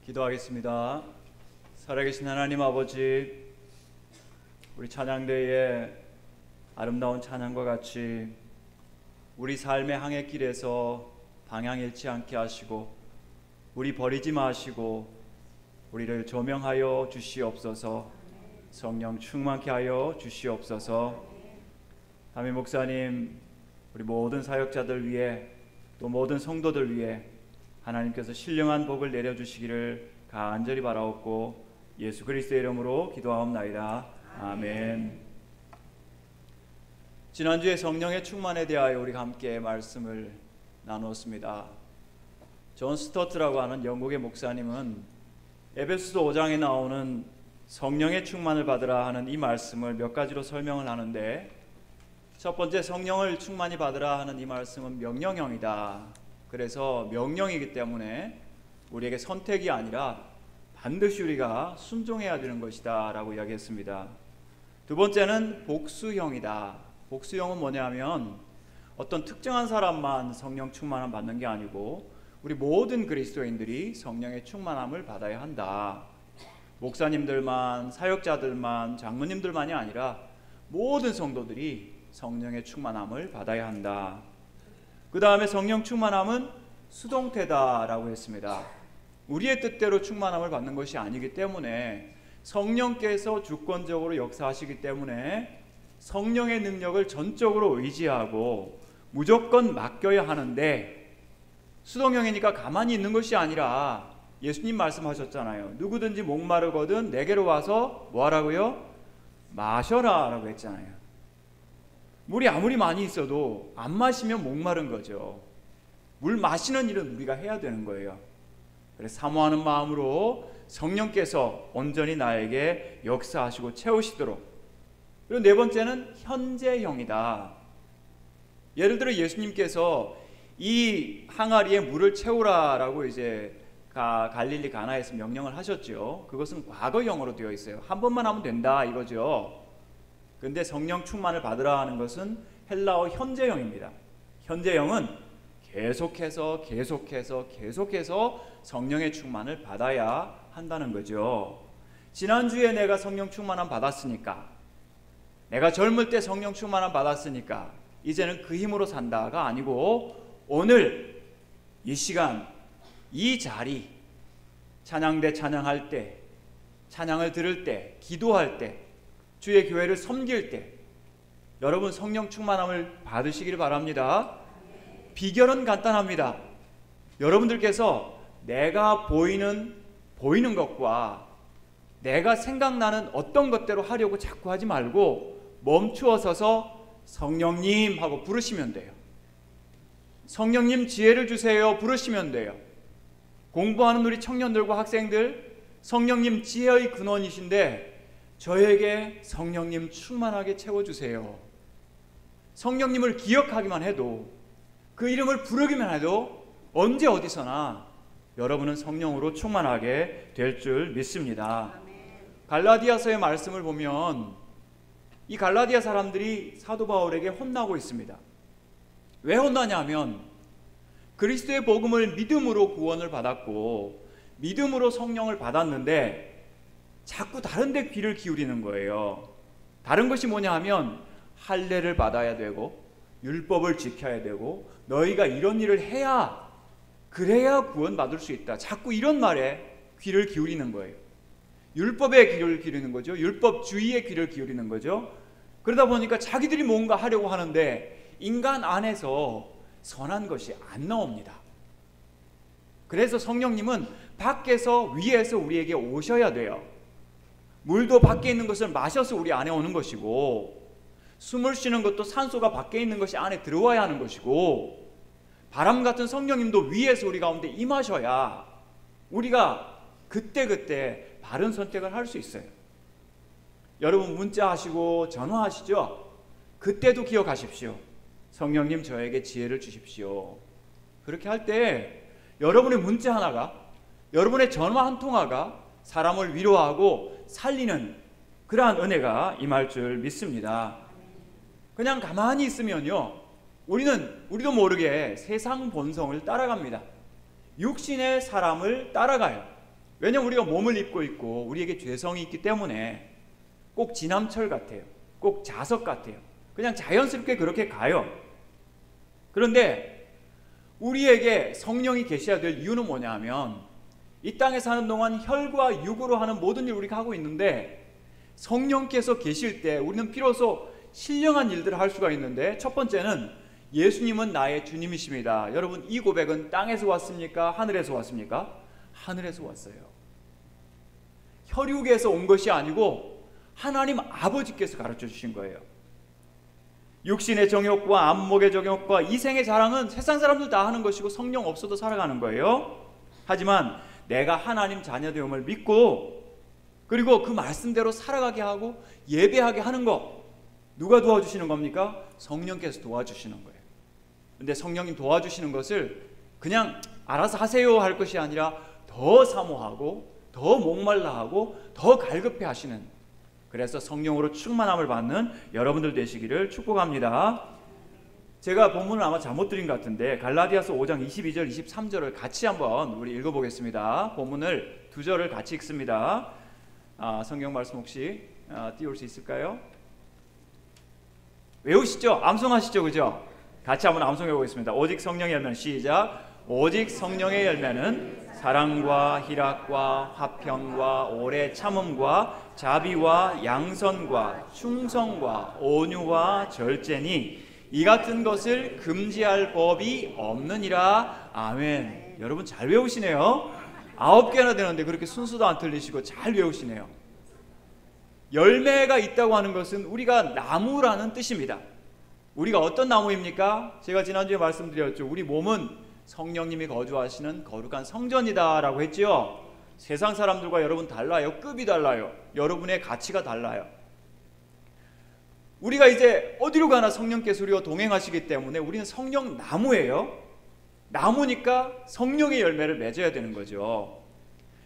기도하겠습니다. 살아계신 하나님 아버지, 우리 찬양대의 아름다운 찬양과 같이 우리 삶의 항해길에서 방향 잃지 않게 하시고 우리 버리지 마시고 우리를 조명하여 주시옵소서. 성령 충만케 하여 주시옵소서. 담임 목사님, 우리 모든 사역자들 위해 또 모든 성도들 위해 하나님께서 신령한 복을 내려주시기를 간절히 바라옵고 예수 그리스도의 이름으로 기도하옵나이다. 아멘. 지난주에 성령의 충만에 대하여 우리가 함께 말씀을 나누었습니다. 존 스토트라고 하는 영국의 목사님은 에베소서 5장에 나오는 성령의 충만을 받으라 하는 이 말씀을 몇 가지로 설명을 하는데, 첫 번째, 성령을 충만히 받으라 하는 이 말씀은 명령형이다. 그래서 명령이기 때문에 우리에게 선택이 아니라 반드시 우리가 순종해야 되는 것이다 라고 이야기했습니다. 두 번째는 복수형이다. 복수형은 뭐냐면 어떤 특정한 사람만 성령 충만함 받는 게 아니고 우리 모든 그리스도인들이 성령의 충만함을 받아야 한다. 목사님들만, 사역자들만, 장로님들만이 아니라 모든 성도들이 성령의 충만함을 받아야 한다. 그 다음에 성령 충만함은 수동태다라고 했습니다. 우리의 뜻대로 충만함을 받는 것이 아니기 때문에 성령께서 주권적으로 역사하시기 때문에 성령의 능력을 전적으로 의지하고 무조건 맡겨야 하는데, 수동형이니까 가만히 있는 것이 아니라 예수님 말씀하셨잖아요. 누구든지 목마르거든 내게로 와서 뭐 하라고요? 마셔라 라고 했잖아요. 물이 아무리 많이 있어도 안 마시면 목마른 거죠. 물 마시는 일은 우리가 해야 되는 거예요. 그래서 사모하는 마음으로 성령께서 온전히 나에게 역사하시고 채우시도록. 그리고 네 번째는 현재형이다. 예를 들어 예수님께서 이 항아리에 물을 채우라라고 이제 갈릴리 가나에서 명령을 하셨죠. 그것은 과거형으로 되어 있어요. 한 번만 하면 된다 이거죠. 그런데 성령 충만을 받으라 하는 것은 헬라어 현재형입니다. 현재형은 계속해서 성령의 충만을 받아야 한다는 거죠. 지난주에 내가 성령 충만함 받았으니까, 내가 젊을 때 성령 충만함 받았으니까 이제는 그 힘으로 산다가 아니고, 오늘 이 시간 이 자리, 찬양대 찬양할 때, 찬양을 들을 때, 기도할 때, 주의 교회를 섬길 때 여러분 성령 충만함을 받으시기를 바랍니다. 비결은 간단합니다. 여러분들께서 내가 보이는 것과 내가 생각나는 어떤 것대로 하려고 자꾸 하지 말고 멈추어 서서 성령님 하고 부르시면 돼요. 성령님 지혜를 주세요 부르시면 돼요. 공부하는 우리 청년들과 학생들, 성령님 지혜의 근원이신데 저에게 성령님 충만하게 채워주세요. 성령님을 기억하기만 해도, 그 이름을 부르기만 해도 언제 어디서나 여러분은 성령으로 충만하게 될 줄 믿습니다. 갈라디아서의 말씀을 보면 이 갈라디아 사람들이 사도 바울에게 혼나고 있습니다. 왜 혼나냐면 그리스도의 복음을 믿음으로 구원을 받았고 믿음으로 성령을 받았는데 자꾸 다른 데 귀를 기울이는 거예요. 다른 것이 뭐냐 하면 할례를 받아야 되고 율법을 지켜야 되고 너희가 이런 일을 해야, 그래야 구원받을 수 있다. 자꾸 이런 말에 귀를 기울이는 거예요. 율법에 귀를 기울이는 거죠. 율법주의에 귀를 기울이는 거죠. 그러다 보니까 자기들이 뭔가 하려고 하는데 인간 안에서 선한 것이 안 나옵니다. 그래서 성령님은 밖에서, 위에서 우리에게 오셔야 돼요. 물도 밖에 있는 것을 마셔서 우리 안에 오는 것이고, 숨을 쉬는 것도 산소가 밖에 있는 것이 안에 들어와야 하는 것이고, 바람 같은 성령님도 위에서 우리 가운데 임하셔야 우리가 그때그때 바른 선택을 할 수 있어요. 여러분 문자하시고 전화하시죠? 그때도 기억하십시오. 성령님 저에게 지혜를 주십시오. 그렇게 할 때 여러분의 문자 하나가, 여러분의 전화 한 통화가 사람을 위로하고 살리는 그러한 은혜가 임할 줄 믿습니다. 그냥 가만히 있으면요, 우리도 모르게 세상 본성을 따라갑니다. 육신의 사람을 따라가요. 왜냐하면 우리가 몸을 입고 있고 우리에게 죄성이 있기 때문에 꼭 지남철 같아요. 꼭 자석 같아요. 그냥 자연스럽게 그렇게 가요. 그런데 우리에게 성령이 계셔야 될 이유는 뭐냐 하면 이 땅에 사는 동안 혈과 육으로 하는 모든 일을 우리가 하고 있는데 성령께서 계실 때 우리는 비로소 신령한 일들을 할 수가 있는데, 첫 번째는 예수님은 나의 주님이십니다. 여러분, 이 고백은 땅에서 왔습니까? 하늘에서 왔습니까? 하늘에서 왔어요. 혈육에서 온 것이 아니고 하나님 아버지께서 가르쳐 주신 거예요. 육신의 정욕과 안목의 정욕과 이생의 자랑은 세상 사람들 다 하는 것이고 성령 없어도 살아가는 거예요. 하지만 내가 하나님 자녀됨을 믿고 그리고 그 말씀대로 살아가게 하고 예배하게 하는 것, 누가 도와주시는 겁니까? 성령께서 도와주시는 거예요. 근데 성령님 도와주시는 것을 그냥 알아서 하세요 할 것이 아니라 더 사모하고 더 목말라 하고 더 갈급해 하시는, 그래서 성령으로 충만함을 받는 여러분들 되시기를 축복합니다. 제가 본문을 아마 잘못 드린 것 같은데 갈라디아서 5장 22절 23절을 같이 한번 우리 읽어보겠습니다. 본문을 두 절을 같이 읽습니다. 성경 말씀 혹시 띄울 수 있을까요? 외우시죠? 암송하시죠? 그죠? 같이 한번 암송해 보겠습니다. 오직 성령의 열매는, 시작. 오직 성령의 열매는 사랑과 희락과 화평과 오래 참음과 자비와 양선과 충성과 온유와 절제니 이 같은 것을 금지할 법이 없느니라. 아멘. 여러분 잘 외우시네요. 9개나 되는데 그렇게 순서도 안 틀리시고 잘 외우시네요. 열매가 있다고 하는 것은 우리가 나무라는 뜻입니다. 우리가 어떤 나무입니까? 제가 지난주에 말씀드렸죠. 우리 몸은 성령님이 거주하시는 거룩한 성전이다 라고 했죠. 세상 사람들과 여러분 달라요. 급이 달라요. 여러분의 가치가 달라요. 우리가 이제 어디로 가나 성령께서 우리와 동행하시기 때문에 우리는 성령 나무예요. 나무니까 성령의 열매를 맺어야 되는 거죠.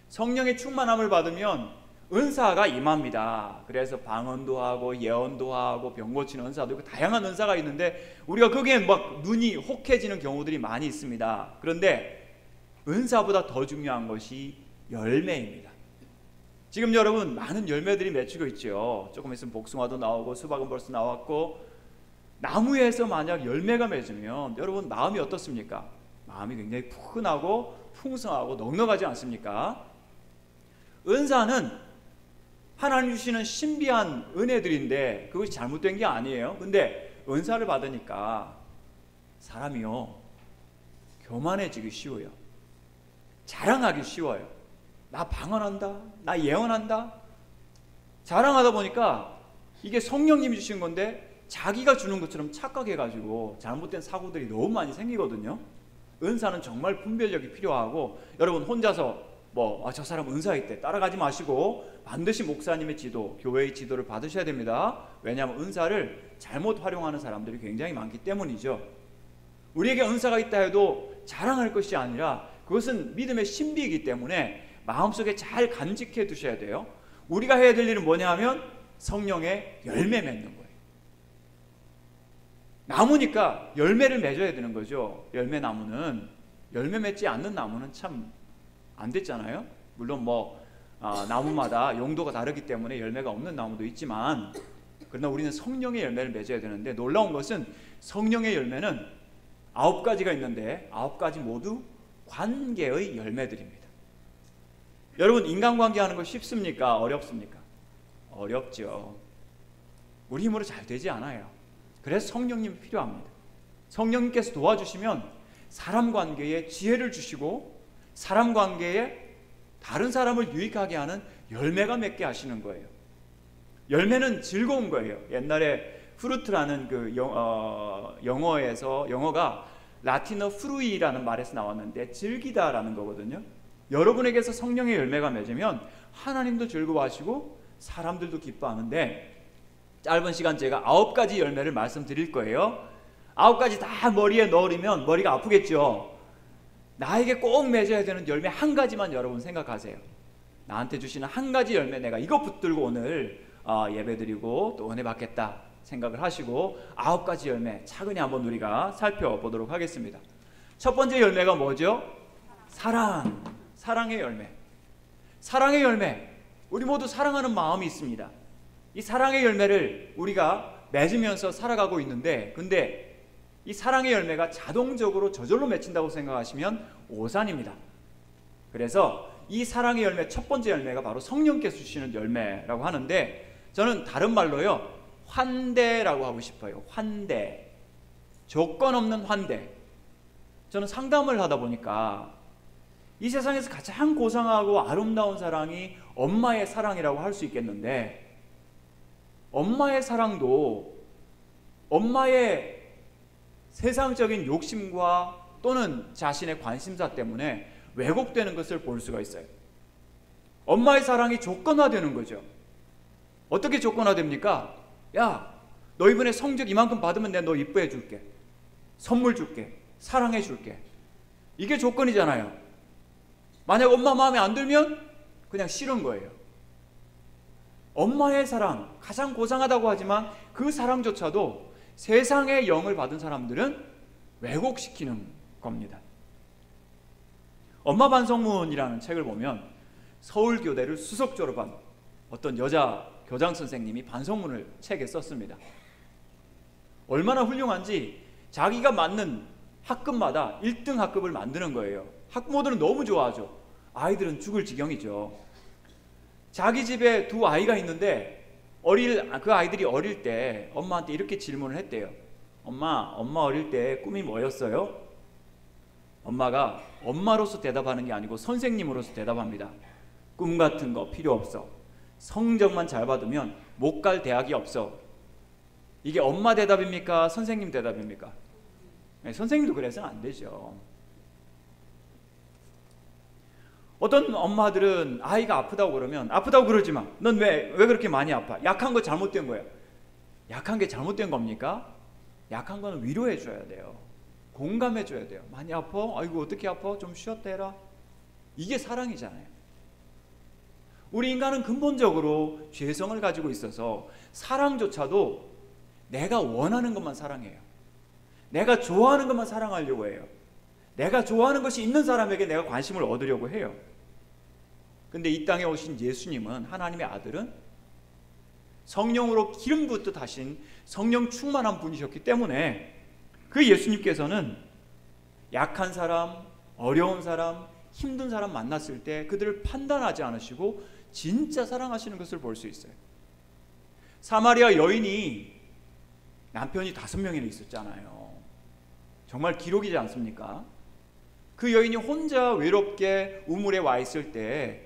성령의 충만함을 받으면 은사가 임합니다. 그래서 방언도 하고 예언도 하고 병 고치는 은사도 있고 다양한 은사가 있는데 우리가 거기에 막 눈이 혹해지는 경우들이 많이 있습니다. 그런데 은사보다 더 중요한 것이 열매입니다. 지금 여러분 많은 열매들이 맺히고 있죠. 조금 있으면 복숭아도 나오고 수박은 벌써 나왔고, 나무에서 만약 열매가 맺으면 여러분 마음이 어떻습니까? 마음이 굉장히 푸근하고 풍성하고 넉넉하지 않습니까? 은사는 하나님 주시는 신비한 은혜들인데 그것이 잘못된 게 아니에요. 근데 은사를 받으니까 사람이요 교만해지기 쉬워요. 자랑하기 쉬워요. 나 방언한다, 나 예언한다. 자랑하다 보니까 이게 성령님이 주신 건데 자기가 주는 것처럼 착각해가지고 잘못된 사고들이 너무 많이 생기거든요. 은사는 정말 분별력이 필요하고, 여러분 혼자서 저 사람 은사 있대 따라가지 마시고 반드시 목사님의 지도, 교회의 지도를 받으셔야 됩니다. 왜냐하면 은사를 잘못 활용하는 사람들이 굉장히 많기 때문이죠. 우리에게 은사가 있다 해도 자랑할 것이 아니라 그것은 믿음의 신비이기 때문에 마음속에 잘 간직해 두셔야 돼요. 우리가 해야 될 일은 뭐냐 하면 성령의 열매 맺는 거예요. 나무니까 열매를 맺어야 되는 거죠. 열매 나무는, 열매 맺지 않는 나무는 참 안 됐잖아요. 물론 나무마다 용도가 다르기 때문에 열매가 없는 나무도 있지만, 그러나 우리는 성령의 열매를 맺어야 되는데 놀라운 것은 성령의 열매는 9가지가 있는데 9가지 모두 관계의 열매들입니다. 여러분 인간관계 하는 거 쉽습니까? 어렵습니까? 어렵죠. 우리 힘으로 잘 되지 않아요. 그래서 성령님이 필요합니다. 성령님께서 도와주시면 사람 관계에 지혜를 주시고 사람 관계에 다른 사람을 유익하게 하는 열매가 맺게 하시는 거예요. 열매는 즐거운 거예요. 옛날에 프루트라는 영어가 라틴어 프루이라는 말에서 나왔는데 즐기다라는 거거든요. 여러분에게서 성령의 열매가 맺으면 하나님도 즐거워하시고 사람들도 기뻐하는데, 짧은 시간 제가 9가지 열매를 말씀드릴 거예요. 9가지 다 머리에 넣으면 머리가 아프겠죠. 나에게 꼭 맺어야 되는 열매 한 가지만 여러분 생각하세요. 나한테 주시는 한 가지 열매, 내가 이거 붙들고 오늘 예배드리고 또 은혜 받겠다 생각을 하시고 9가지 열매 차근히 한번 우리가 살펴보도록 하겠습니다. 첫 번째 열매가 뭐죠? 사랑의 열매. 사랑의 열매, 우리 모두 사랑하는 마음이 있습니다. 이 사랑의 열매를 우리가 맺으면서 살아가고 있는데, 근데 이 사랑의 열매가 자동적으로 저절로 맺힌다고 생각하시면 오산입니다. 그래서 이 사랑의 열매, 첫 번째 열매가 바로 성령께서 주시는 열매라고 하는데, 저는 다른 말로요, 환대라고 하고 싶어요. 환대, 조건 없는 환대. 저는 상담을 하다 보니까 이 세상에서 가장 고상하고 아름다운 사랑이 엄마의 사랑이라고 할 수 있겠는데, 엄마의 사랑도 엄마의 세상적인 욕심과 또는 자신의 관심사 때문에 왜곡되는 것을 볼 수가 있어요. 엄마의 사랑이 조건화되는 거죠. 어떻게 조건화됩니까? 야, 너 이번에 성적 이만큼 받으면 내가 너 이뻐해 줄게, 선물 줄게, 사랑해 줄게. 이게 조건이잖아요. 만약 엄마 마음에 안 들면 그냥 싫은 거예요. 엄마의 사랑, 가장 고상하다고 하지만 그 사랑조차도 세상의 영을 받은 사람들은 왜곡시키는 겁니다. 엄마 반성문이라는 책을 보면 서울교대를 수석 졸업한 어떤 여자 교장 선생님이 반성문을 책에 썼습니다. 얼마나 훌륭한지 자기가 맞는 학급마다 1등 학급을 만드는 거예요. 학부모들은 너무 좋아하죠. 아이들은 죽을 지경이죠. 자기 집에 두 아이가 있는데 그 아이들이 어릴 때 엄마한테 이렇게 질문을 했대요. 엄마 어릴 때 꿈이 뭐였어요? 엄마가 엄마로서 대답하는 게 아니고 선생님으로서 대답합니다. 꿈 같은 거 필요 없어. 성적만 잘 받으면 못 갈 대학이 없어. 이게 엄마 대답입니까? 선생님 대답입니까? 네, 선생님도 그래서는 안 되죠. 어떤 엄마들은 아이가 아프다고 그러면 아프다고 그러지 마. 넌 왜 그렇게 많이 아파? 약한 거 잘못된 거야. 약한 게 잘못된 겁니까? 약한 거는 위로해 줘야 돼요. 공감해 줘야 돼요. 많이 아파? 아이고 어떻게 아파? 좀 쉬었다 해라. 이게 사랑이잖아요. 우리 인간은 근본적으로 죄성을 가지고 있어서 사랑조차도 내가 원하는 것만 사랑해요. 내가 좋아하는 것만 사랑하려고 해요. 내가 좋아하는 것이 있는 사람에게 내가 관심을 얻으려고 해요. 근데 이 땅에 오신 예수님은, 하나님의 아들은 성령으로 기름 붓듯 하신 성령 충만한 분이셨기 때문에 그 예수님께서는 약한 사람, 어려운 사람, 힘든 사람 만났을 때 그들을 판단하지 않으시고 진짜 사랑하시는 것을 볼 수 있어요. 사마리아 여인이 남편이 5명이나 있었잖아요. 정말 기록이지 않습니까? 그 여인이 혼자 외롭게 우물에 와 있을 때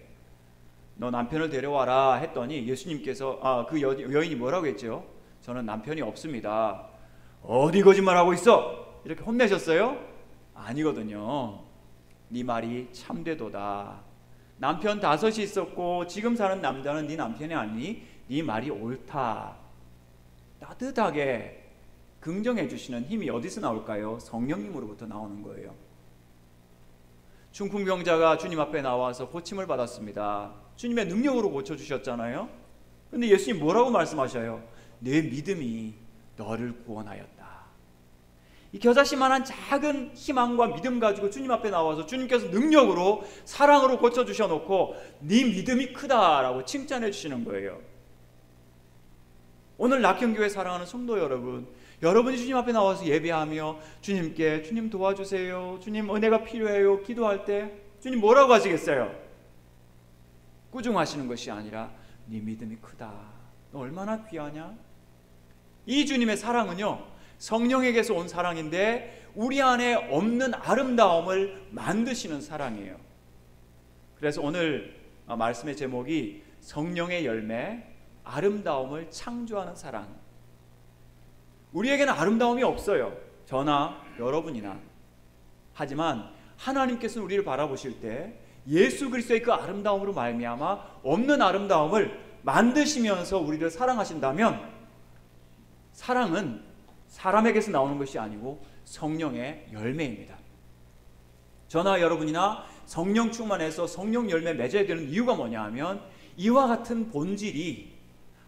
너 남편을 데려와라 했더니 예수님께서 그 여인이 뭐라고 했죠? 저는 남편이 없습니다. 어디 거짓말하고 있어? 이렇게 혼내셨어요? 아니거든요. 네 말이 참되도다. 남편 5이 있었고 지금 사는 남자는 네 남편이 아니니 네 말이 옳다. 따뜻하게 긍정해 주시는 힘이 어디서 나올까요? 성령님으로부터 나오는 거예요. 중풍병자가 주님 앞에 나와서 고침을 받았습니다. 주님의 능력으로 고쳐주셨잖아요. 근데 예수님 뭐라고 말씀하셔요? 내 믿음이 너를 구원하였다. 이 겨자씨만한 작은 희망과 믿음 가지고 주님 앞에 나와서 주님께서 능력으로 사랑으로 고쳐주셔놓고 네 믿음이 크다라고 칭찬해 주시는 거예요. 오늘 낙현교회 사랑하는 성도 여러분, 여러분이 주님 앞에 나와서 예배하며 주님께 주님 도와주세요, 주님 은혜가 필요해요 기도할 때 주님 뭐라고 하시겠어요? 꾸중하시는 것이 아니라 네 믿음이 크다. 너 얼마나 귀하냐? 이 주님의 사랑은요, 성령에게서 온 사랑인데 우리 안에 없는 아름다움을 만드시는 사랑이에요. 그래서 오늘 말씀의 제목이 성령의 열매, 아름다움을 창조하는 사랑. 우리에게는 아름다움이 없어요. 저나 여러분이나. 하지만 하나님께서는 우리를 바라보실 때 예수 그리스도의 그 아름다움으로 말미암아 없는 아름다움을 만드시면서 우리를 사랑하신다면, 사랑은 사람에게서 나오는 것이 아니고 성령의 열매입니다. 저나 여러분이나 성령 충만해서 성령 열매 맺어야 되는 이유가 뭐냐 하면, 이와 같은 본질이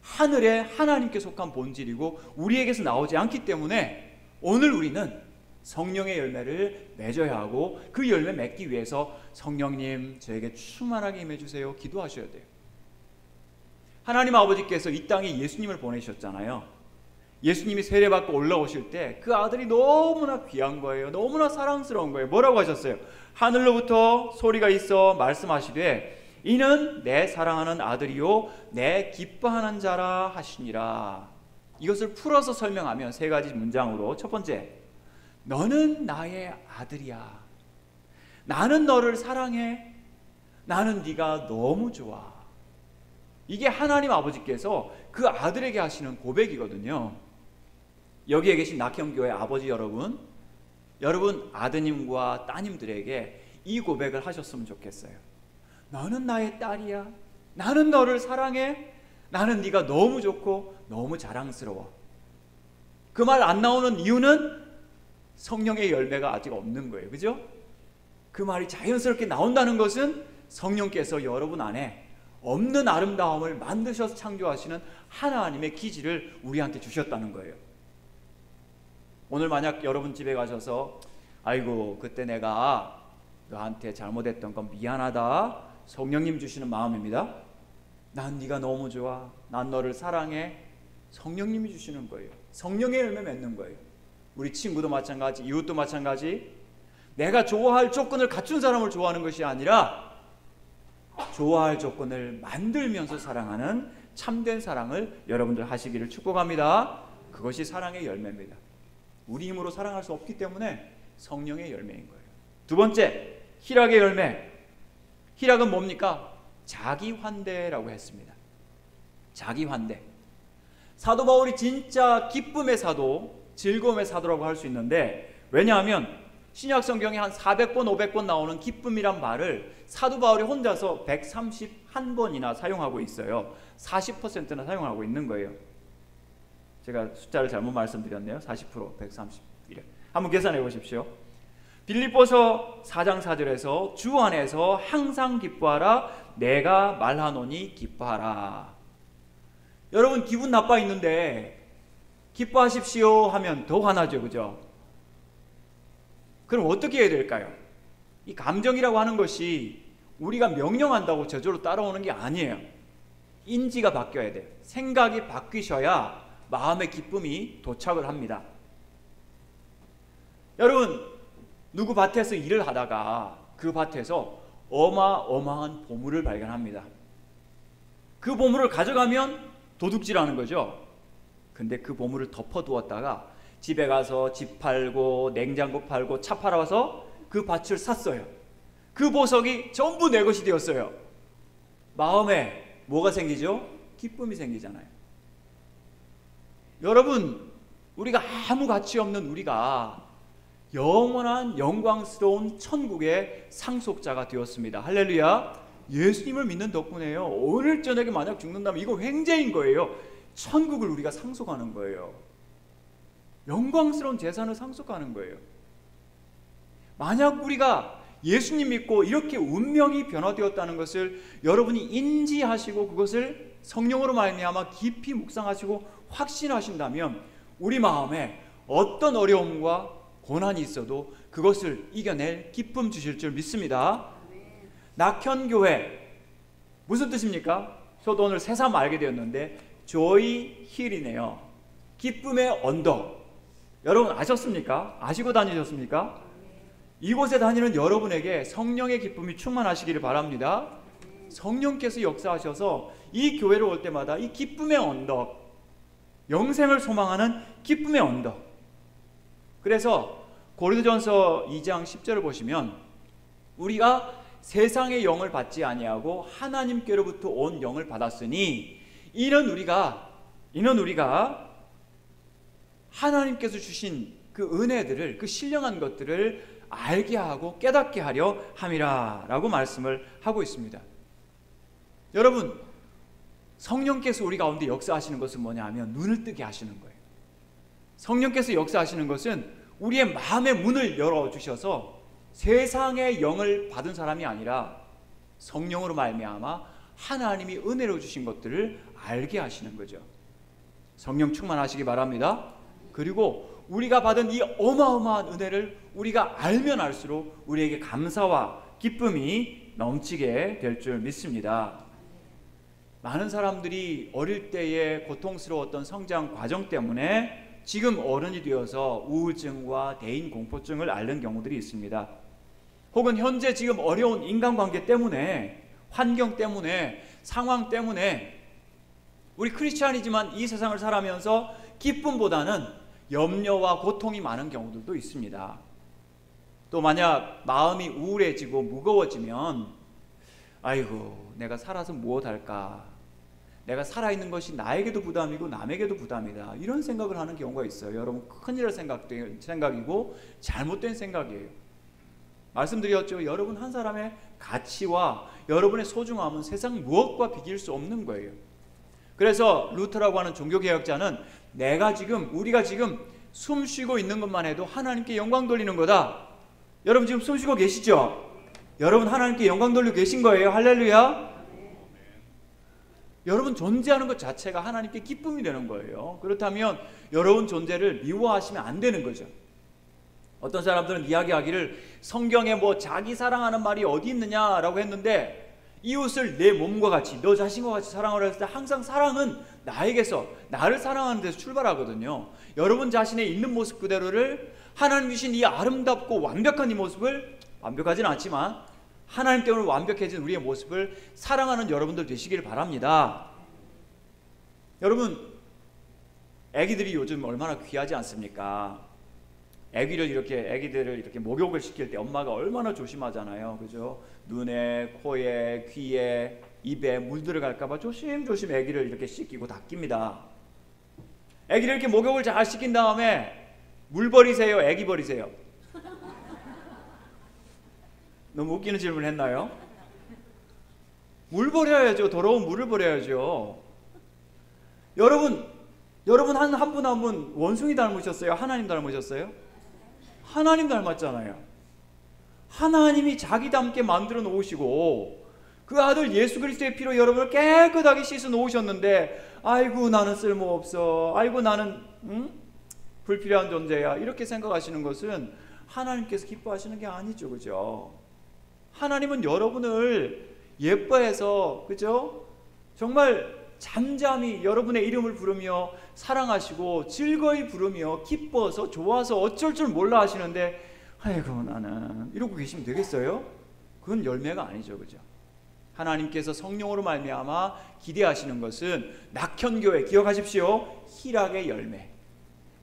하늘에 하나님께 속한 본질이고 우리에게서 나오지 않기 때문에 오늘 우리는 성령의 열매를 맺어야 하고 그 열매 맺기 위해서 성령님 저에게 충만하게 임해주세요 기도하셔야 돼요. 하나님 아버지께서 이 땅에 예수님을 보내셨잖아요. 예수님이 세례받고 올라오실 때 그 아들이 너무나 귀한 거예요. 너무나 사랑스러운 거예요. 뭐라고 하셨어요? 하늘로부터 소리가 있어 말씀하시되 이는 내 사랑하는 아들이요 내 기뻐하는 자라 하시니라. 이것을 풀어서 설명하면 세 가지 문장으로, 첫 번째, 너는 나의 아들이야. 나는 너를 사랑해. 나는 네가 너무 좋아. 이게 하나님 아버지께서 그 아들에게 하시는 고백이거든요. 여기에 계신 낙현교회 아버지 여러분, 여러분 아드님과 따님들에게 이 고백을 하셨으면 좋겠어요. 너는 나의 딸이야. 나는 너를 사랑해. 나는 네가 너무 좋고 너무 자랑스러워. 그 말 안 나오는 이유는 성령의 열매가 아직 없는 거예요. 그죠? 그 말이 자연스럽게 나온다는 것은 성령께서 여러분 안에 없는 아름다움을 만드셔서 창조하시는 하나님의 기질을 우리한테 주셨다는 거예요. 오늘 만약 여러분 집에 가셔서 아이고 그때 내가 너한테 잘못했던 건 미안하다, 성령님 주시는 마음입니다. 난 네가 너무 좋아. 난 너를 사랑해. 성령님이 주시는 거예요. 성령의 열매 맺는 거예요. 우리 친구도 마찬가지, 이웃도 마찬가지. 내가 좋아할 조건을 갖춘 사람을 좋아하는 것이 아니라 좋아할 조건을 만들면서 사랑하는 참된 사랑을 여러분들 하시기를 축복합니다. 그것이 사랑의 열매입니다. 우리 힘으로 사랑할 수 없기 때문에 성령의 열매인 거예요. 두 번째, 희락의 열매. 희락은 뭡니까? 자기환대라고 했습니다. 자기환대. 사도 바울이 진짜 기쁨의 사도, 즐거움의 사도라고 할 수 있는데, 왜냐하면 신약 성경에 한 400번, 500번 나오는 기쁨이란 말을 사도 바울이 혼자서 131번이나 사용하고 있어요. 40%나 사용하고 있는 거예요. 제가 숫자를 잘못 말씀드렸네요. 40%, 131. 한번 계산해 보십시오. 빌립보서 4장 4절에서 주 안에서 항상 기뻐하라. 내가 말하노니 기뻐하라. 여러분 기분 나빠 있는데 기뻐하십시오 하면 더 화나죠. 그죠? 그럼 어떻게 해야 될까요? 이 감정이라고 하는 것이 우리가 명령한다고 저절로 따라오는 게 아니에요. 인지가 바뀌어야 돼요. 생각이 바뀌셔야 마음의 기쁨이 도착을 합니다. 여러분 누구 밭에서 일을 하다가 그 밭에서 어마어마한 보물을 발견합니다. 그 보물을 가져가면 도둑질하는 거죠. 근데 그 보물을 덮어두었다가 집에 가서 집 팔고 냉장고 팔고 차 팔아와서 그 밭을 샀어요. 그 보석이 전부 내 것이 되었어요. 마음에 뭐가 생기죠? 기쁨이 생기잖아요. 여러분 우리가 아무 가치 없는 우리가 영원한 영광스러운 천국의 상속자가 되었습니다. 할렐루야. 예수님을 믿는 덕분에요. 오늘 저녁에 만약 죽는다면 이거 횡재인 거예요. 천국을 우리가 상속하는 거예요. 영광스러운 재산을 상속하는 거예요. 만약 우리가 예수님 믿고 이렇게 운명이 변화되었다는 것을 여러분이 인지하시고 그것을 성령으로 말미암아 깊이 묵상하시고 확신하신다면 우리 마음에 어떤 어려움과 고난이 있어도 그것을 이겨낼 기쁨 주실 줄 믿습니다. 낙현교회 무슨 뜻입니까? 저도 오늘 새삼 알게 되었는데 조이 힐이네요. 기쁨의 언덕. 여러분 아셨습니까? 아시고 다니셨습니까? 이곳에 다니는 여러분에게 성령의 기쁨이 충만하시기를 바랍니다. 성령께서 역사하셔서 이 교회로 올 때마다 이 기쁨의 언덕, 영생을 소망하는 기쁨의 언덕. 그래서 고린도전서 2장 10절을 보시면 우리가 세상의 영을 받지 아니하고 하나님께로부터 온 영을 받았으니 이는 우리가 하나님께서 주신 그 은혜들을, 그 신령한 것들을 알게 하고 깨닫게 하려 함이라 라고 말씀을 하고 있습니다. 여러분 성령께서 우리 가운데 역사하시는 것은 뭐냐 하면 눈을 뜨게 하시는 거예요. 성령께서 역사하시는 것은 우리의 마음의 문을 열어주셔서 세상의 영을 받은 사람이 아니라 성령으로 말미암아 하나님이 은혜로 주신 것들을 알게 하시는 거죠. 성령 충만하시기 바랍니다. 그리고 우리가 받은 이 어마어마한 은혜를 우리가 알면 알수록 우리에게 감사와 기쁨이 넘치게 될 줄 믿습니다. 많은 사람들이 어릴 때의 고통스러웠던 성장 과정 때문에 지금 어른이 되어서 우울증과 대인공포증을 앓는 경우들이 있습니다. 혹은 현재 지금 어려운 인간관계 때문에, 환경 때문에, 상황 때문에 우리 크리스찬이지만 이 세상을 살아가면서 기쁨보다는 염려와 고통이 많은 경우들도 있습니다. 또 만약 마음이 우울해지고 무거워지면 아이고 내가 살아서 무엇할까, 내가 살아있는 것이 나에게도 부담이고 남에게도 부담이다, 이런 생각을 하는 경우가 있어요. 여러분, 큰일 날 생각이고 잘못된 생각이에요. 말씀드렸죠. 여러분 한 사람의 가치와 여러분의 소중함은 세상 무엇과 비길 수 없는 거예요. 그래서 루터라고 하는 종교개혁자는 우리가 지금 숨 쉬고 있는 것만 해도 하나님께 영광 돌리는 거다. 여러분 지금 숨 쉬고 계시죠? 여러분 하나님께 영광 돌리고 계신 거예요. 할렐루야. 여러분 존재하는 것 자체가 하나님께 기쁨이 되는 거예요. 그렇다면 여러분 존재를 미워하시면 안 되는 거죠. 어떤 사람들은 이야기하기를 성경에 자기 사랑하는 말이 어디 있느냐라고 했는데, 이웃을 내 몸과 같이, 너 자신과 같이 사랑하라 했을 때 항상 사랑은 나에게서, 나를 사랑하는 데서 출발하거든요. 여러분 자신의 있는 모습 그대로를, 하나님 주신 이 아름답고 완벽한 이 모습을, 완벽하진 않지만 하나님 때문에 완벽해진 우리의 모습을 사랑하는 여러분들 되시길 바랍니다. 여러분, 아기들이 요즘 얼마나 귀하지 않습니까? 애기들을 이렇게 목욕을 시킬 때 엄마가 얼마나 조심하잖아요. 그죠? 눈에, 코에, 귀에, 입에 물 들어갈까봐 조심조심 애기를 이렇게 씻기고 닦입니다. 애기를 이렇게 목욕을 잘 시킨 다음에 물 버리세요? 애기 버리세요? 너무 웃기는 질문을 했나요? 물 버려야죠. 더러운 물을 버려야죠. 여러분 한 분 한 분 원숭이 닮으셨어요? 하나님 닮으셨어요? 하나님 닮았잖아요. 하나님이 자기 닮게 만들어 놓으시고 그 아들 예수 그리스도의 피로 여러분을 깨끗하게 씻어 놓으셨는데, 아이고 나는 쓸모없어, 아이고 나는 불필요한 존재야, 이렇게 생각하시는 것은 하나님께서 기뻐하시는 게 아니죠. 그죠? 하나님은 여러분을 예뻐해서, 그죠? 정말 잠잠히 여러분의 이름을 부르며 사랑하시고 즐거이 부르며 기뻐서 좋아서 어쩔 줄 몰라 하시는데, 아이고 나는 이러고 계시면 되겠어요? 그건 열매가 아니죠. 그죠? 하나님께서 성령으로 말미암아 기대하시는 것은 낙현교회, 기억하십시오, 희락의 열매,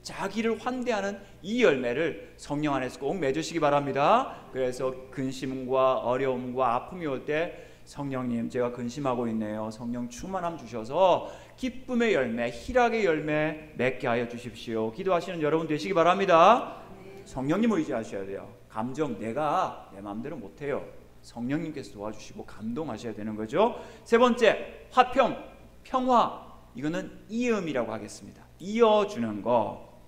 자기를 환대하는 이 열매를 성령 안에서 꼭 맺으시기 바랍니다. 그래서 근심과 어려움과 아픔이 올 때 성령님 제가 근심하고 있네요, 성령 충만함 주셔서 기쁨의 열매, 희락의 열매 맺게 하여 주십시오. 기도하시는 여러분 되시기 바랍니다. 성령님 의지하셔야 돼요. 감정 내가 내 마음대로 못해요. 성령님께서 도와주시고 감동하셔야 되는 거죠. 세 번째, 화평, 평화. 이거는 이음이라고 하겠습니다. 이어주는 거.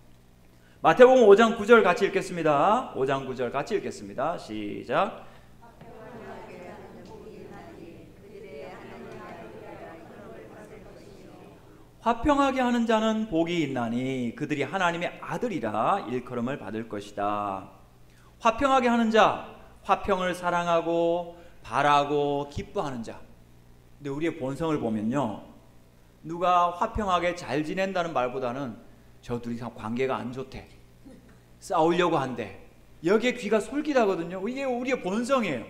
마태복음 5장 9절 같이 읽겠습니다. 5장 9절 같이 읽겠습니다. 시작. 화평하게 하는 자는 복이 있나니 그들이 하나님의 아들이라 일컬음을 받을 것이다. 화평하게 하는 자, 화평을 사랑하고 바라고 기뻐하는 자. 근데 우리의 본성을 보면요, 누가 화평하게 잘 지낸다는 말보다는 저 둘이 관계가 안 좋대, 싸우려고 한대, 여기에 귀가 솔깃하거든요. 이게 우리의 본성이에요.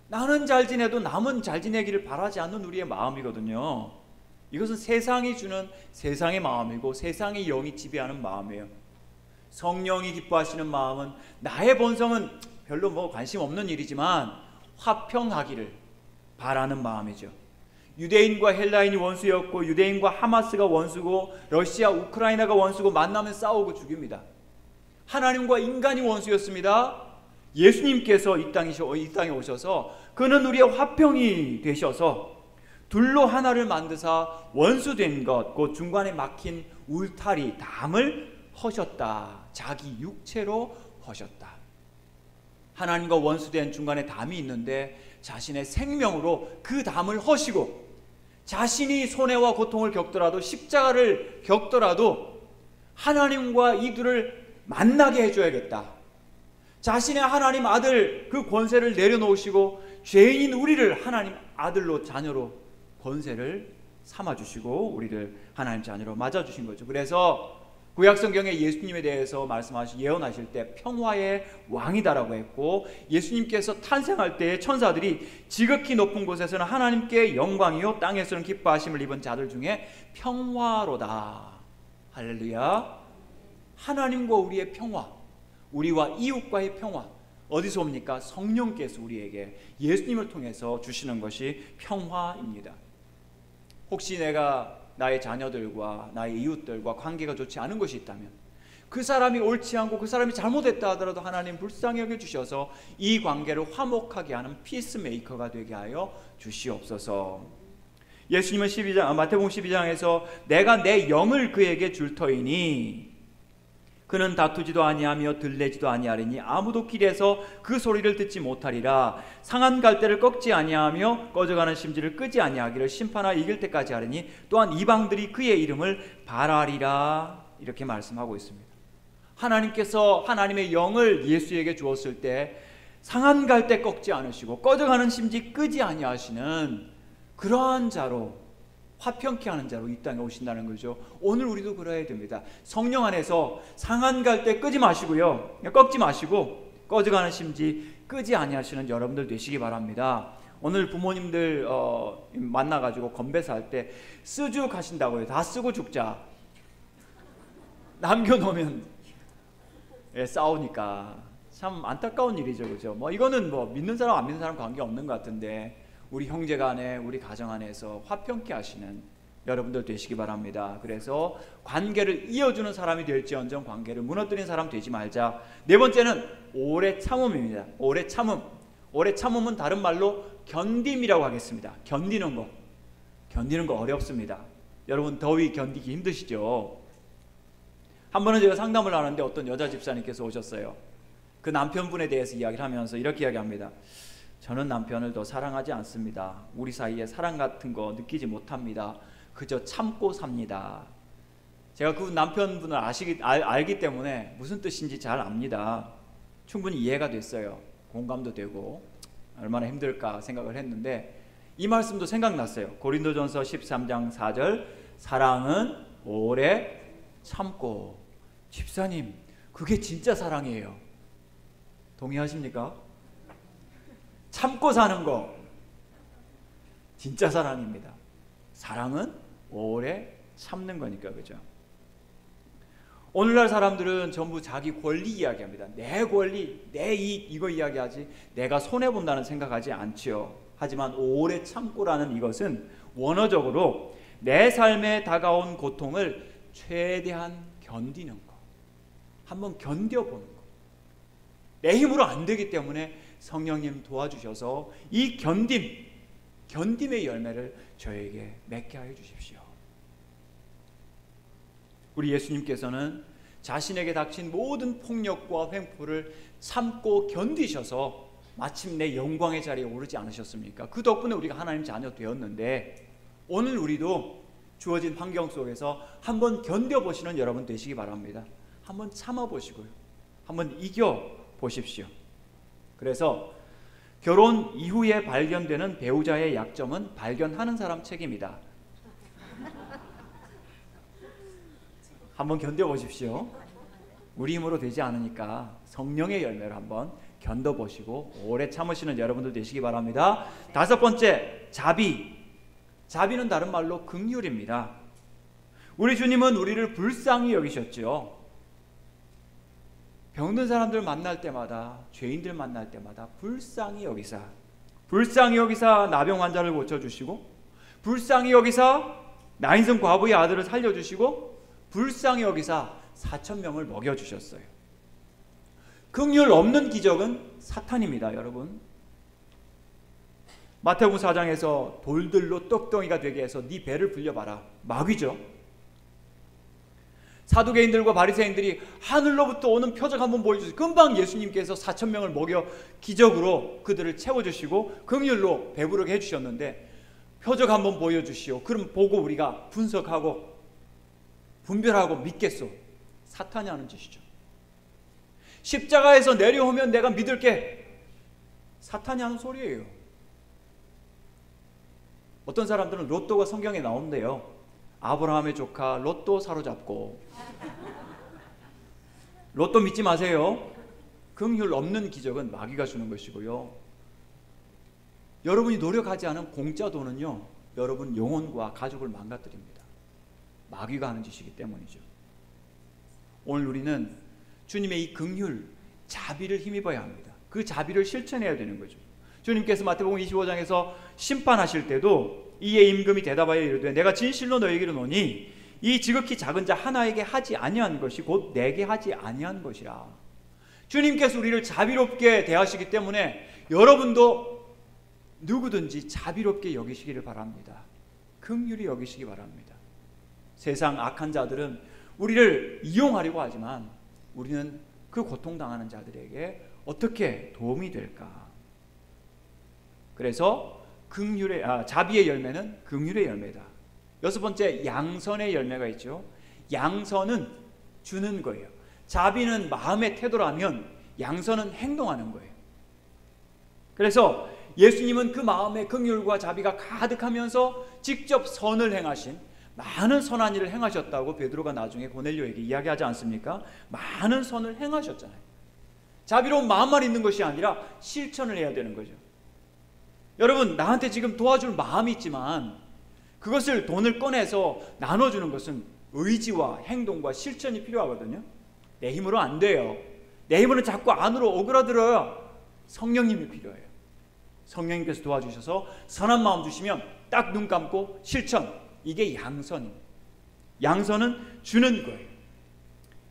나는 잘 지내도 남은 잘 지내기를 바라지 않는 우리의 마음이거든요. 이것은 세상이 주는 세상의 마음이고 세상의 영이 지배하는 마음이에요. 성령이 기뻐하시는 마음은, 나의 본성은 별로 관심 없는 일이지만 화평하기를 바라는 마음이죠. 유대인과 헬라인이 원수였고 유대인과 하마스가 원수고 러시아 우크라이나가 원수고 만나면 싸우고 죽입니다. 하나님과 인간이 원수였습니다. 예수님께서 이 땅에 오셔서 그는 우리의 화평이 되셔서 둘로 하나를 만드사 원수된 것, 그 중간에 막힌 울타리, 담을 허셨다. 자기 육체로 허셨다. 하나님과 원수된 중간에 담이 있는데 자신의 생명으로 그 담을 허시고, 자신이 손해와 고통을 겪더라도, 십자가를 겪더라도 하나님과 이들을 만나게 해줘야겠다. 자신의 하나님 아들 그 권세를 내려놓으시고 죄인인 우리를 하나님 아들로 자녀로 권세를 삼아주시고 우리를 하나님 자녀로 맞아주신 거죠. 그래서 구약성경에 예수님에 대해서 예언하실 때 평화의 왕이다라고 했고, 예수님께서 탄생할 때 천사들이 지극히 높은 곳에서는 하나님께 영광이요 땅에서는 기뻐하심을 입은 자들 중에 평화로다. 할렐루야. 하나님과 우리의 평화, 우리와 이웃과의 평화, 어디서 옵니까? 성령께서 우리에게 예수님을 통해서 주시는 것이 평화입니다. 혹시 내가 나의 자녀들과 나의 이웃들과 관계가 좋지 않은 것이 있다면, 그 사람이 옳지 않고 그 사람이 잘못했다 하더라도 하나님 불쌍히 여겨주셔서 이 관계를 화목하게 하는 피스메이커가 되게 하여 주시옵소서. 예수님은 마태복음 12장에서 내가 내 영을 그에게 줄 터이니 그는 다투지도 아니하며 들레지도 아니하리니 아무도 길에서 그 소리를 듣지 못하리라. 상한 갈대를 꺾지 아니하며 꺼져가는 심지를 끄지 아니하기를 심판하 이길 때까지 하리니 또한 이방들이 그의 이름을 바라리라. 이렇게 말씀하고 있습니다. 하나님께서 하나님의 영을 예수에게 주었을 때 상한 갈대 꺾지 않으시고 꺼져가는 심지 끄지 아니하시는 그러한 자로, 화평케 하는 자로 이 땅에 오신다는 거죠. 오늘 우리도 그래야 됩니다. 성령 안에서 상한 갈대 끄지 마시고요, 꺾지 마시고 꺼져가는 심지 끄지 아니하시는 여러분들 되시기 바랍니다. 오늘 부모님들 만나가지고 건배사 할 때 쓰죽 하신다고요. 다 쓰고 죽자. 남겨놓으면 싸우니까 참 안타까운 일이죠, 그죠? 이거는 믿는 사람 안 믿는 사람 관계 없는 것 같은데, 우리 형제 간에, 우리 가정 안에서 화평케 하시는 여러분들 되시기 바랍니다. 그래서 관계를 이어주는 사람이 될지언정 관계를 무너뜨리는 사람 되지 말자. 네 번째는 오래 참음입니다. 오래 참음. 오래 참음은 다른 말로 견딤이라고 하겠습니다. 견디는 거 어렵습니다. 여러분 더위 견디기 힘드시죠? 한 번은 제가 상담을 하는데 어떤 여자 집사님께서 오셨어요. 그 남편분에 대해서 이야기를 하면서 이렇게 이야기합니다. 저는 남편을 더 사랑하지 않습니다. 우리 사이에 사랑 같은 거 느끼지 못합니다. 그저 참고 삽니다. 제가 그 남편분을 알기 때문에 무슨 뜻인지 잘 압니다. 충분히 이해가 됐어요. 공감도 되고 얼마나 힘들까 생각을 했는데, 이 말씀도 생각났어요. 고린도전서 13장 4절, 사랑은 오래 참고. 집사님, 그게 진짜 사랑이에요. 동의하십니까? 참고 사는 거 진짜 사랑입니다. 사랑은 오래 참는 거니까, 그죠? 오늘날 사람들은 전부 자기 권리 이야기합니다. 내 권리, 내 이익, 이거 이야기하지 내가 손해본다는 생각하지 않지요. 하지만 오래 참고라는 이것은 원어적으로 내 삶에 다가온 고통을 최대한 견디는 거, 한번 견뎌보는 거. 내 힘으로 안 되기 때문에 성령님 도와주셔서 이 견딤의 열매를 저에게 맺게 하여 주십시오. 우리 예수님께서는 자신에게 닥친 모든 폭력과 횡포를 참고 견디셔서 마침내 영광의 자리에 오르지 않으셨습니까? 그 덕분에 우리가 하나님 자녀 되었는데, 오늘 우리도 주어진 환경 속에서 한번 견뎌보시는 여러분 되시기 바랍니다. 한번 참아보시고요, 한번 이겨보십시오. 그래서 결혼 이후에 발견되는 배우자의 약점은 발견하는 사람 책임이다. 한번 견뎌보십시오. 우리 힘으로 되지 않으니까 성령의 열매를 한번 견뎌보시고 오래 참으시는 여러분들 되시기 바랍니다. 다섯 번째, 자비는 다른 말로 긍휼입니다. 우리 주님은 우리를 불쌍히 여기셨죠. 병든 사람들 만날 때마다, 죄인들 만날 때마다 불쌍히 여기사 나병 환자를 고쳐주시고, 불쌍히 여기사 나인성 과부의 아들을 살려주시고, 불쌍히 여기사 4,000명을 먹여주셨어요. 긍휼 없는 기적은 사탄입니다, 여러분. 마태복음 4장에서 돌들로 떡덩이가 되게 해서 네 배를 불려봐라, 마귀죠. 사두개인들과 바리새인들이 하늘로부터 오는 표적 한번 보여주세요. 금방 예수님께서 4,000명을 먹여 기적으로 그들을 채워주시고 긍휼로 배부르게 해주셨는데, 표적 한번 보여주시오. 그럼 보고 우리가 분석하고 분별하고 믿겠소. 사탄이 하는 짓이죠. 십자가에서 내려오면 내가 믿을게, 사탄이 하는 소리예요. 어떤 사람들은 로또가 성경에 나온대요. 아브라함의 조카 로또 사로잡고. 로또 믿지 마세요. 긍휼 없는 기적은 마귀가 주는 것이고요. 여러분이 노력하지 않은 공짜 돈은요, 여러분 영혼과 가족을 망가뜨립니다. 마귀가 하는 짓이기 때문이죠. 오늘 우리는 주님의 이 긍휼, 자비를 힘입어야 합니다. 그 자비를 실천해야 되는 거죠. 주님께서 마태복음 25장에서 심판하실 때도 이에 임금이 대답하여 이르되 내가 진실로 너에게 이르노니 이 지극히 작은 자 하나에게 하지 아니한 것이 곧 내게 하지 아니한 것이라. 주님께서 우리를 자비롭게 대하시기 때문에 여러분도 누구든지 자비롭게 여기시기를 바랍니다. 긍휼히 여기시기 바랍니다. 세상 악한 자들은 우리를 이용하려고 하지만 우리는 그 고통당하는 자들에게 어떻게 도움이 될까? 그래서 자비의 열매는 긍휼의 열매다. 여섯 번째, 양선의 열매가 있죠. 양선은 주는 거예요. 자비는 마음의 태도라면 양선은 행동하는 거예요. 그래서 예수님은 그 마음에 긍휼과 자비가 가득하면서 직접 선을 행하신, 많은 선한 일을 행하셨다고 베드로가 나중에 고넬료에게 이야기하지 않습니까? 많은 선을 행하셨잖아요. 자비로운 마음만 있는 것이 아니라 실천을 해야 되는 거죠. 여러분, 나한테 지금 도와줄 마음이 있지만 그것을 돈을 꺼내서 나눠주는 것은 의지와 행동과 실천이 필요하거든요. 내 힘으로 안 돼요. 내 힘으로는 자꾸 안으로 오그라들어요. 성령님이 필요해요. 성령님께서 도와주셔서 선한 마음 주시면 딱 눈 감고 실천. 이게 양선입니다. 양선은 주는 거예요.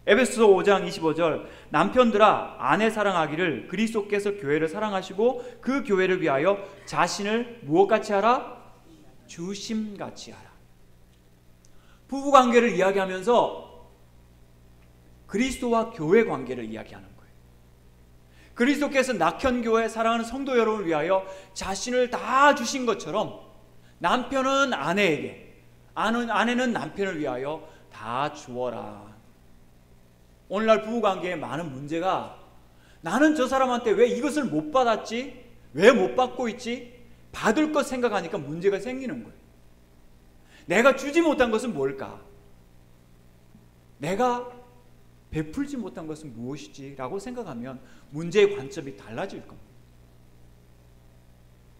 에베소서 5장 25절 남편들아 아내 사랑하기를 그리스도께서 교회를 사랑하시고 그 교회를 위하여 자신을 무엇같이 하라? 주심같이 하라. 부부관계를 이야기하면서 그리스도와 교회 관계를 이야기하는 거예요. 그리스도께서 낙현교회 사랑하는 성도 여러분을 위하여 자신을 다 주신 것처럼 남편은 아내에게, 아내는 남편을 위하여 다 주어라. 오늘날 부부관계에 많은 문제가 나는 저 사람한테 왜 이것을 못 받았지? 왜 못 받고 있지? 받을 것 생각하니까 문제가 생기는 거예요. 내가 주지 못한 것은 뭘까? 내가 베풀지 못한 것은 무엇이지? 라고 생각하면 문제의 관점이 달라질 겁니다.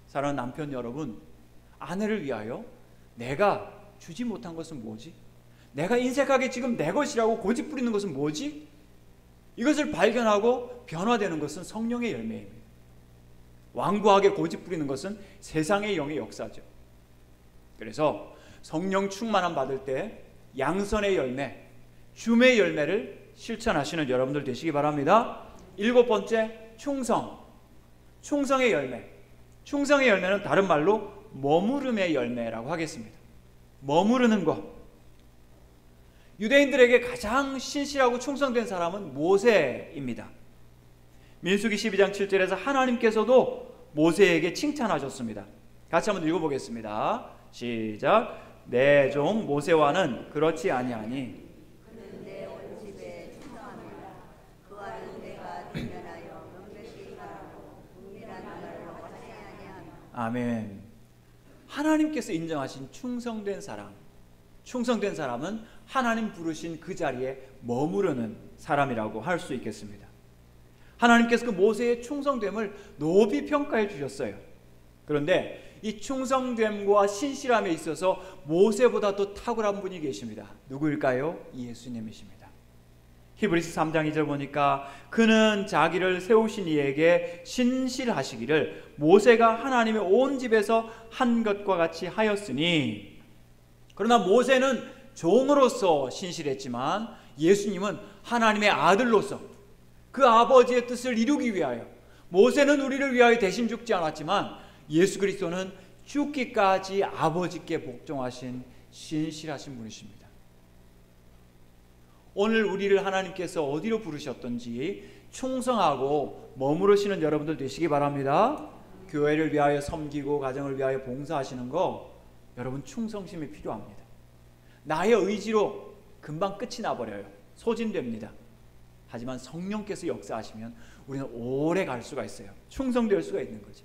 사랑하는 남편 여러분, 아내를 위하여 내가 주지 못한 것은 뭐지? 내가 인색하게 지금 내 것이라고 고집 부리는 것은 뭐지? 이것을 발견하고 변화되는 것은 성령의 열매입니다. 완고하게 고집 부리는 것은 세상의 영의 역사죠. 그래서 성령 충만함 받을 때 양선의 열매, 줌의 열매를 실천하시는 여러분들 되시기 바랍니다. 일곱 번째, 충성. 충성의 열매. 충성의 열매는 다른 말로 머무름의 열매라고 하겠습니다. 머무르는 것. 유대인들에게 가장 신실하고 충성된 사람은 모세입니다. 민수기 12장 7절에서 하나님께서도 모세에게 칭찬하셨습니다. 같이 한번 읽어보겠습니다. 시작. 내 종 모세와는 그렇지 아니하니 그는 내 온 집에 충성합니다. 그와는 내가 대면하여 명백히 말하고 은밀한 말을 허락하지 아니하며. 아멘. 하나님께서 인정하신 충성된 사람, 충성된 사람은 하나님 부르신 그 자리에 머무르는 사람이라고 할 수 있겠습니다. 하나님께서 그 모세의 충성됨을 높이 평가해 주셨어요. 그런데 이 충성됨과 신실함에 있어서 모세보다 더 탁월한 분이 계십니다. 누구일까요? 예수님이십니다. 히브리서 3장 2절 보니까 그는 자기를 세우신 이에게 신실하시기를 모세가 하나님의 온 집에서 한 것과 같이 하였으니. 그러나 모세는 종으로서 신실했지만 예수님은 하나님의 아들로서 그 아버지의 뜻을 이루기 위하여, 모세는 우리를 위하여 대신 죽지 않았지만 예수 그리스도는 죽기까지 아버지께 복종하신 신실하신 분이십니다. 오늘 우리를 하나님께서 어디로 부르셨던지 충성하고 머무르시는 여러분들 되시기 바랍니다. 교회를 위하여 섬기고 가정을 위하여 봉사하시는 거, 여러분 충성심이 필요합니다. 나의 의지로 금방 끝이 나버려요. 소진됩니다. 하지만 성령께서 역사하시면 우리는 오래 갈 수가 있어요. 충성될 수가 있는 거죠.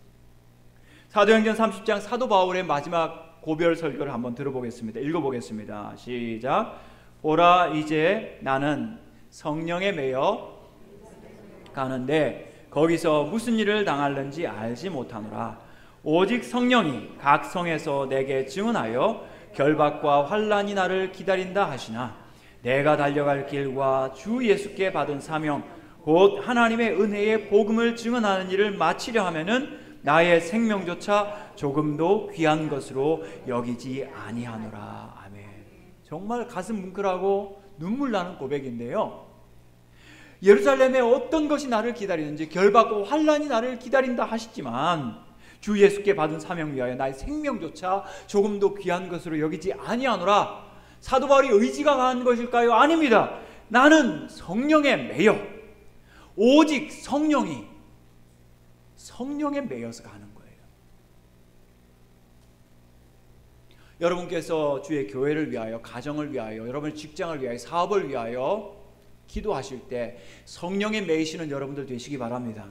사도행전 30장 사도 바울의 마지막 고별 설교를 한번 들어보겠습니다. 읽어보겠습니다. 시작. 보라, 이제 나는 성령에 매여 가는데 거기서 무슨 일을 당할는지 알지 못하노라. 오직 성령이 각 성에서 내게 증언하여 결박과 환난이 나를 기다린다 하시나 내가 달려갈 길과 주 예수께 받은 사명 곧 하나님의 은혜의 복음을 증언하는 일을 마치려 하면은 나의 생명조차 조금도 귀한 것으로 여기지 아니하노라. 아멘. 정말 가슴 뭉클하고 눈물 나는 고백인데요. 예루살렘에 어떤 것이 나를 기다리는지 결박과 환난이 나를 기다린다 하시지만 주 예수께 받은 사명 위하여 나의 생명조차 조금도 귀한 것으로 여기지 아니하노라. 사도 바울이 의지가 강한 것일까요? 아닙니다. 나는 성령에 매여 오직 성령에 매여서 가는 거예요. 여러분께서 주의 교회를 위하여, 가정을 위하여, 여러분의 직장을 위하여, 사업을 위하여 기도하실 때 성령에 매이시는 여러분들 되시기 바랍니다.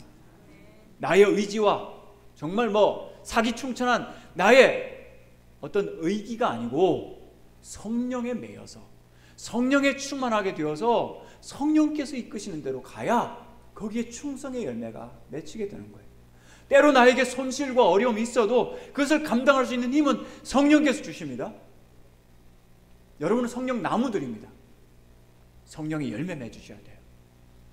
나의 의지와 정말 사기충천한 나의 어떤 의기가 아니고 성령에 매여서 성령에 충만하게 되어서 성령께서 이끄시는 대로 가야 거기에 충성의 열매가 맺히게 되는 거예요. 때로 나에게 손실과 어려움이 있어도 그것을 감당할 수 있는 힘은 성령께서 주십니다. 여러분은 성령 나무들입니다. 성령의 열매 맺으셔야 돼요.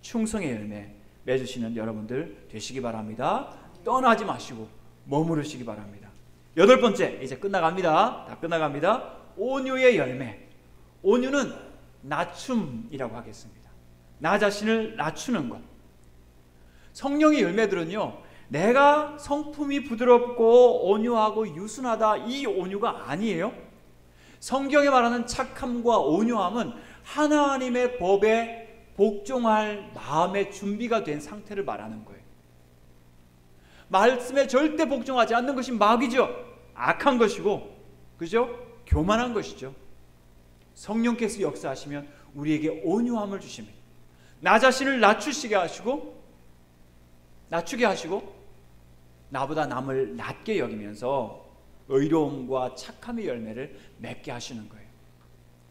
충성의 열매 맺으시는 여러분들 되시기 바랍니다. 떠나지 마시고 머무르시기 바랍니다. 8번째, 이제 끝나갑니다. 다 끝나갑니다. 온유의 열매. 온유는 낮춤이라고 하겠습니다. 나 자신을 낮추는 것. 성령의 열매들은요, 내가 성품이 부드럽고 온유하고 유순하다, 이 온유가 아니에요. 성경에 말하는 착함과 온유함은 하나님의 법에 복종할 마음의 준비가 된 상태를 말하는 거예요. 말씀에 절대 복종하지 않는 것이 마귀죠. 악한 것이고, 그죠? 교만한 것이죠. 성령께서 역사하시면 우리에게 온유함을 주십니다. 나 자신을 낮추게 하시고 나보다 남을 낮게 여기면서 의로움과 착함의 열매를 맺게 하시는 거예요.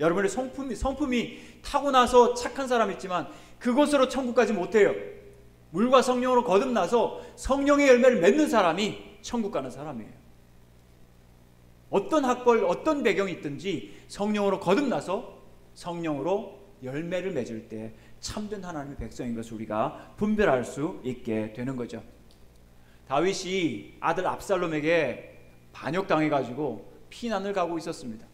여러분의 성품이 타고나서 착한 사람이 있지만 그것으로 천국 가지 못해요. 물과 성령으로 거듭나서 성령의 열매를 맺는 사람이 천국 가는 사람이에요. 어떤 학벌, 어떤 배경이 있든지 성령으로 거듭나서 성령으로 열매를 맺을 때 참된 하나님의 백성인 것을 우리가 분별할 수 있게 되는 거죠. 다윗이 아들 압살롬에게 반역당해가지고 피난을 가고 있었습니다.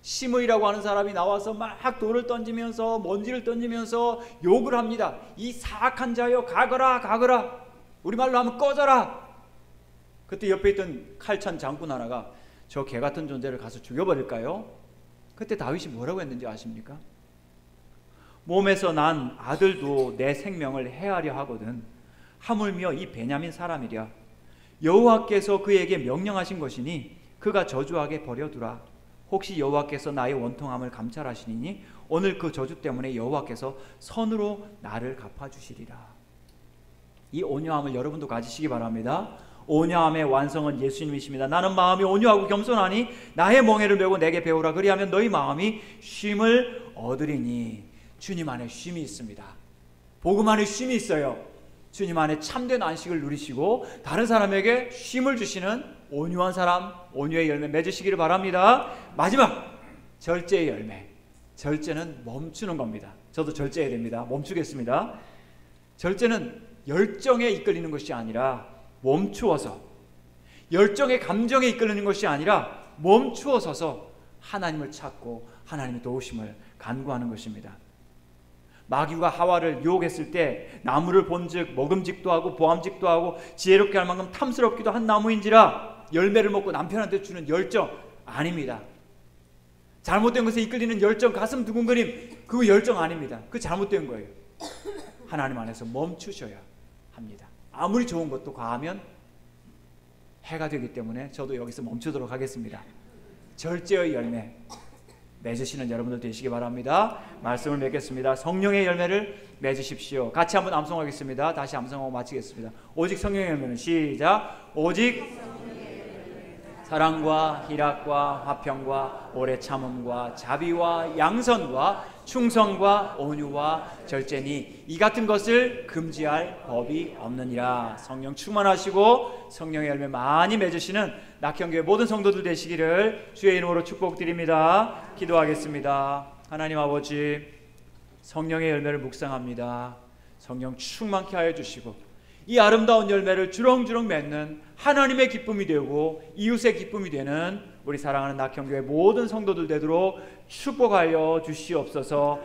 시므이라고 하는 사람이 나와서 막 돌을 던지면서 먼지를 던지면서 욕을 합니다. 이 사악한 자여, 가거라 가거라. 우리말로 하면 꺼져라. 그때 옆에 있던 칼찬 장군 하나가 저 개같은 존재를 가서 죽여버릴까요? 그때 다윗이 뭐라고 했는지 아십니까? 몸에서 난 아들도 내 생명을 해하려 하거든. 하물며 이 베냐민 사람이랴. 여호와께서 그에게 명령하신 것이니 그가 저주하게 버려두라. 혹시 여호와께서 나의 원통함을 감찰하시니 오늘 그 저주 때문에 여호와께서 선으로 나를 갚아주시리라. 이 온유함을 여러분도 가지시기 바랍니다. 온유함의 완성은 예수님이십니다. 나는 마음이 온유하고 겸손하니 나의 멍에를 메고 내게 배우라. 그리하면 너희 마음이 쉼을 얻으리니. 주님 안에 쉼이 있습니다. 복음 안에 쉼이 있어요. 주님 안에 참된 안식을 누리시고 다른 사람에게 쉼을 주시는 온유한 사람, 온유의 열매 맺으시기를 바랍니다. 마지막, 절제의 열매. 절제는 멈추는 겁니다. 저도 절제해야 됩니다. 멈추겠습니다. 절제는 열정에 이끌리는 것이 아니라 멈추어서, 열정의 감정에 이끌리는 것이 아니라 멈추어 서서 하나님을 찾고 하나님의 도우심을 간구하는 것입니다. 마귀가 하와를 유혹했을 때 나무를 본즉 먹음직도 하고 보암직도 하고 지혜롭게 할 만큼 탐스럽기도 한 나무인지라. 열매를 먹고 남편한테 주는 열정 아닙니다. 잘못된 것에 이끌리는 열정, 가슴 두근거림, 그 열정 아닙니다. 그 잘못된 거예요. 하나님 안에서 멈추셔야 합니다. 아무리 좋은 것도 과하면 해가 되기 때문에 저도 여기서 멈추도록 하겠습니다. 절제의 열매. 맺으시는 여러분들 되시기 바랍니다. 말씀을 맺겠습니다. 성령의 열매를 맺으십시오. 같이 한번 암송하겠습니다. 다시 암송하고 마치겠습니다. 오직 성령의 열매는 시작. 오직 사랑과 희락과 화평과 오래 참음과 자비와 양선과 충성과 온유와 절제니 이 같은 것을 금지할 법이 없느니라. 성령 충만하시고 성령의 열매 많이 맺으시는 낙현교회 모든 성도들 되시기를 주의 이름으로 축복드립니다. 기도하겠습니다. 하나님 아버지, 성령의 열매를 묵상합니다. 성령 충만케 하여 주시고 이 아름다운 열매를 주렁주렁 맺는 하나님의 기쁨이 되고 이웃의 기쁨이 되는 우리 사랑하는 낙현교회 모든 성도들 되도록 축복하여 주시옵소서.